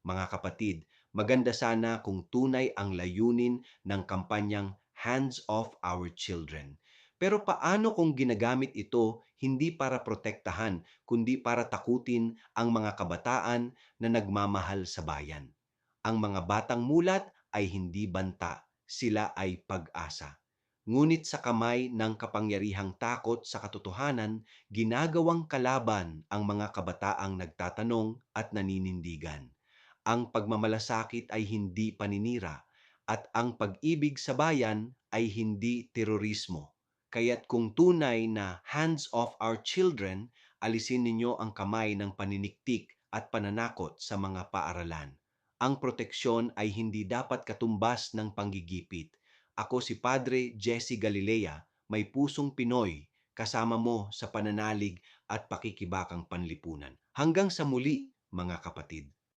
Mga kapatid, maganda sana kung tunay ang layunin ng kampanyang Hands Off Our Children. Pero paano kung ginagamit ito hindi para protektahan, kundi para takutin ang mga kabataan na nagmamahal sa bayan? Ang mga batang mulat ay hindi banta, sila ay pag-asa. Ngunit sa kamay ng kapangyarihang takot sa katotohanan, ginagawang kalaban ang mga kabataang nagtatanong at naninindigan. Ang pagmamalasakit ay hindi paninira at ang pag-ibig sa bayan ay hindi terorismo. Kaya't kung tunay na hands off our children, alisin ninyo ang kamay ng paniniktik at pananakot sa mga paaralan. Ang proteksyon ay hindi dapat katumbas ng panggigipit. Ako si Padre Jesse Galilea, may pusong Pinoy, kasama mo sa pananalig at pakikibakang panlipunan. Hanggang sa muli, mga kapatid.